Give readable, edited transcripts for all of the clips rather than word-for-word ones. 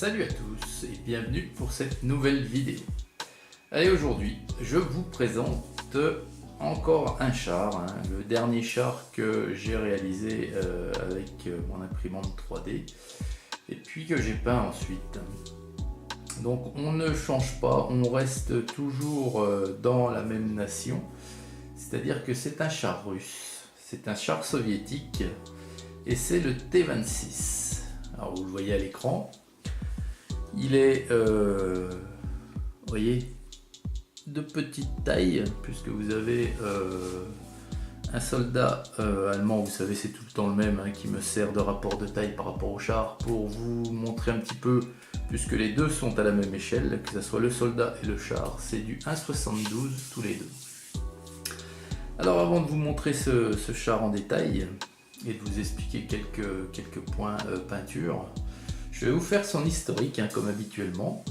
Salut à tous et bienvenue pour cette nouvelle vidéo. Allez, aujourd'hui je vous présente encore un char, le dernier char que j'ai réalisé avec mon imprimante 3D et puis que j'ai peint ensuite. Donc on ne change pas, on reste toujours dans la même nation, c'est-à-dire que c'est un char russe, c'est un char soviétique et c'est le T-26. Alors vous le voyez à l'écran. Il est, vous voyez, de petite taille, puisque vous avez un soldat allemand, vous savez c'est tout le temps le même, qui me sert de rapport de taille par rapport au char, pour vous montrer un petit peu, puisque les deux sont à la même échelle, que ce soit le soldat et le char, c'est du 1,72 tous les deux. Alors avant de vous montrer ce char en détail, et de vous expliquer quelques points peinture, je vais vous faire son historique comme habituellement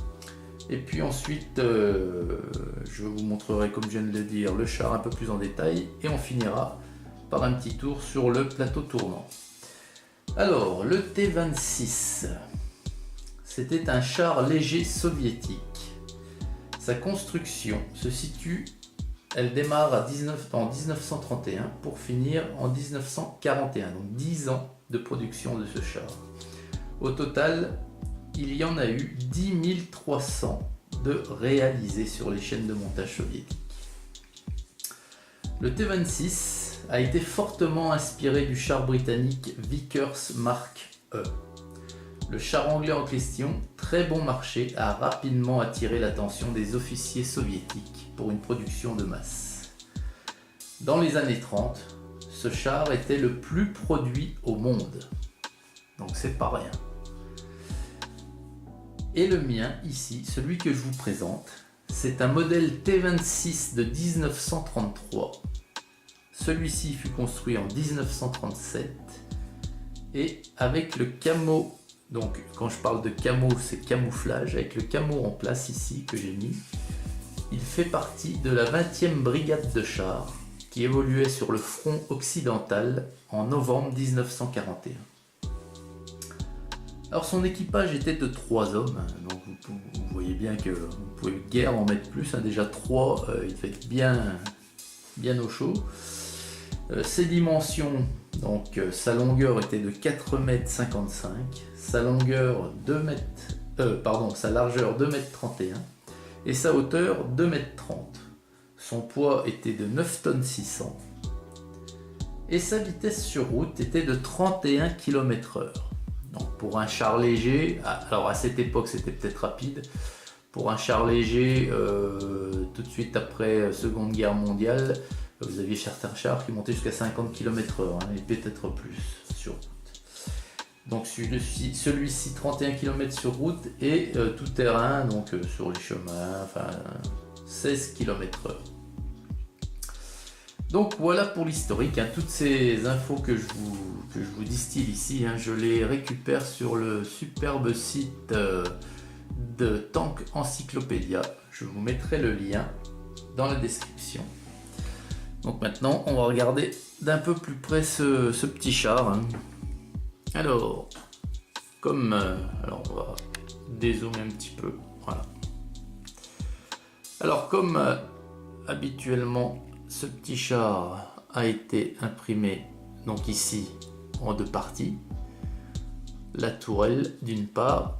et puis ensuite je vous montrerai, comme je viens de le dire, le char un peu plus en détail et on finira par un petit tour sur le plateau tournant. Alors le T-26, c'était un char léger soviétique. Sa construction se situe, elle démarre en 1931 pour finir en 1941, donc 10 ans de production de ce char. Au total, il y en a eu 10 300 de réalisés sur les chaînes de montage soviétiques. Le T-26 a été fortement inspiré du char britannique Vickers Mark E. Le char anglais en question, très bon marché, a rapidement attiré l'attention des officiers soviétiques pour une production de masse. Dans les années 30, ce char était le plus produit au monde. Donc c'est pas rien. Et le mien ici, celui que je vous présente, c'est un modèle T-26 de 1933. Celui-ci fut construit en 1937 et avec le camo, donc quand je parle de camo, c'est camouflage, avec le camo en place ici que j'ai mis, il fait partie de la 20e brigade de chars qui évoluait sur le front occidental en novembre 1941. Alors son équipage était de 3 hommes, donc vous voyez bien que vous pouvez guère en mettre plus, déjà 3, il fait bien au chaud. Ses dimensions, donc sa longueur était de 4,55 m, sa longueur sa largeur 2,31 m et sa hauteur 2,30 m. Son poids était de 9,6 tonnes et sa vitesse sur route était de 31 km/h. Donc pour un char léger, alors à cette époque c'était peut-être rapide, pour un char léger, tout de suite après Seconde Guerre mondiale, vous aviez certains chars qui montaient jusqu'à 50 km/h, et peut-être plus sur route. Donc celui-ci 31 km sur route et tout terrain, donc sur les chemins, 16 km/h. Donc voilà pour l'historique, toutes ces infos que je vous distille ici, je les récupère sur le superbe site de Tank Encyclopédia. Je vous mettrai le lien dans la description. Donc maintenant on va regarder d'un peu plus près ce petit char. Alors, alors on va dézoomer un petit peu, voilà. Alors comme habituellement, ce petit char a été imprimé donc ici en 2 parties, la tourelle d'une part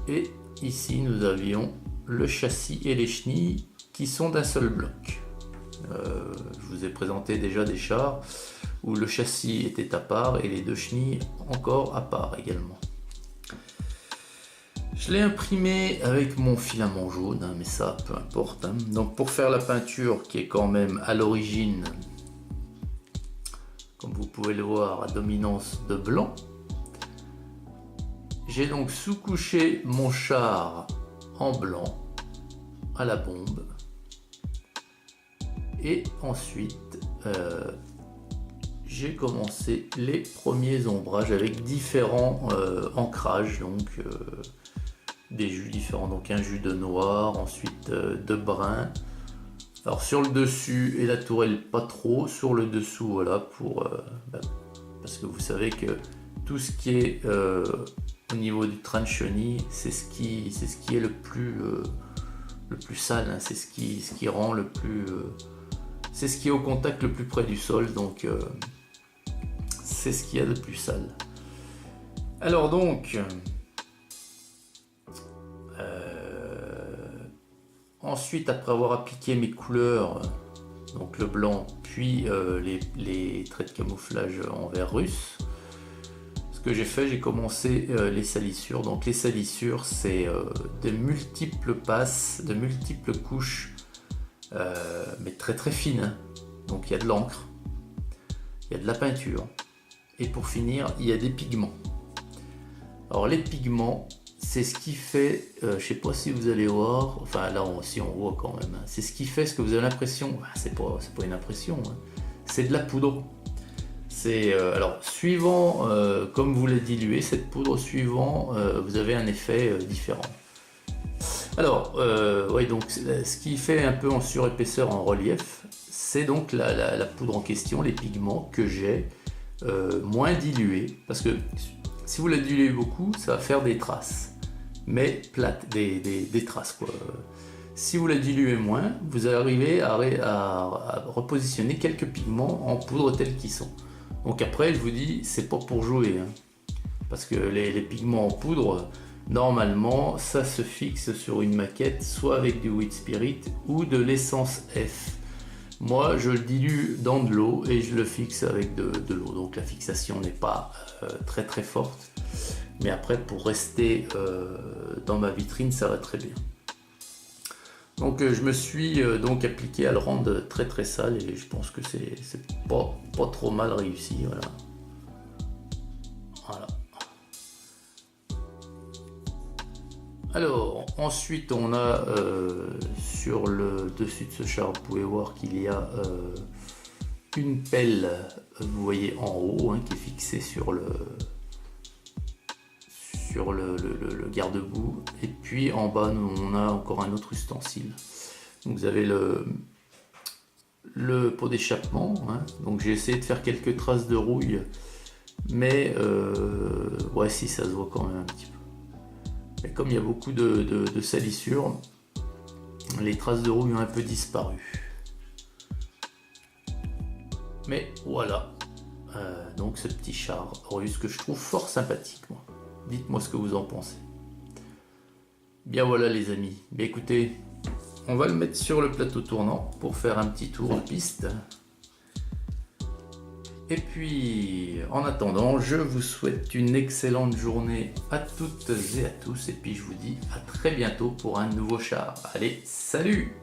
et ici nous avions le châssis et les chenilles qui sont d'un seul bloc. Je vous ai présenté déjà des chars où le châssis était à part et les 2 chenilles encore à part également. Je l'ai imprimé avec mon filament jaune, mais ça peu importe. Donc pour faire la peinture qui est quand même à l'origine, comme vous pouvez le voir, à dominance de blanc, j'ai donc sous-couché mon char en blanc à la bombe et ensuite j'ai commencé les premiers ombrages avec différents ancrages, donc des jus différents, donc un jus de noir, ensuite de brun. Alors sur le dessus et la tourelle pas trop, sur le dessous voilà, parce que vous savez que tout ce qui est au niveau du train de chenille, c'est ce qui est le plus sale, hein. C'est ce qui rend le plus... c'est ce qui est au contact le plus près du sol, donc c'est ce qu'il y a de plus sale. Alors donc, ensuite, après avoir appliqué mes couleurs, donc le blanc, puis les traits de camouflage en vert russe, ce que j'ai fait, j'ai commencé les salissures. Donc les salissures, c'est de multiples passes, de multiples couches, mais très très fines, hein. Donc il y a de l'encre, il y a de la peinture, et pour finir, il y a des pigments. Alors les pigments, c'est ce qui fait, je sais pas si vous allez voir, enfin là si on voit quand même, hein, c'est ce qui fait ce que vous avez l'impression, c'est pas une impression, hein, c'est de la poudre. C'est alors suivant comme vous la diluez cette poudre, suivant vous avez un effet différent. Alors ouais, donc ce qui fait un peu en surépaisseur, en relief, c'est donc la poudre en question, les pigments que j'ai moins dilués, parce que si vous la diluez beaucoup, ça va faire des traces, mais plates, des traces quoi. Si vous la diluez moins, vous arrivez à repositionner quelques pigments en poudre tels qu'ils sont. Donc après, je vous dis, c'est pas pour jouer, hein, parce que les pigments en poudre, normalement, ça se fixe sur une maquette, soit avec du Wheat Spirit ou de l'essence F. Moi, je le dilue dans de l'eau et je le fixe avec de l'eau. Donc la fixation n'est pas très très forte, mais après, pour rester dans ma vitrine, ça va très bien. Donc je me suis donc appliqué à le rendre très très sale, et je pense que c'est pas trop mal réussi, voilà. Alors ensuite on a sur le dessus de ce char, vous pouvez voir qu'il y a une pelle, vous voyez en haut, hein, qui est fixée sur le garde-boue, et puis en bas on a encore un autre ustensile. Donc vous avez le pot d'échappement, hein. Donc j'ai essayé de faire quelques traces de rouille, mais ouais, si, ça se voit quand même un petit peu. Et comme il y a beaucoup de salissures, les traces de rouille ont un peu disparu. Mais voilà, donc ce petit char russe que je trouve fort sympathique, moi. Dites-moi ce que vous en pensez. Bien voilà les amis. Bien écoutez, on va le mettre sur le plateau tournant pour faire un petit tour de piste. Et puis, en attendant, je vous souhaite une excellente journée à toutes et à tous. Et puis je vous dis à très bientôt pour un nouveau char. Allez, salut!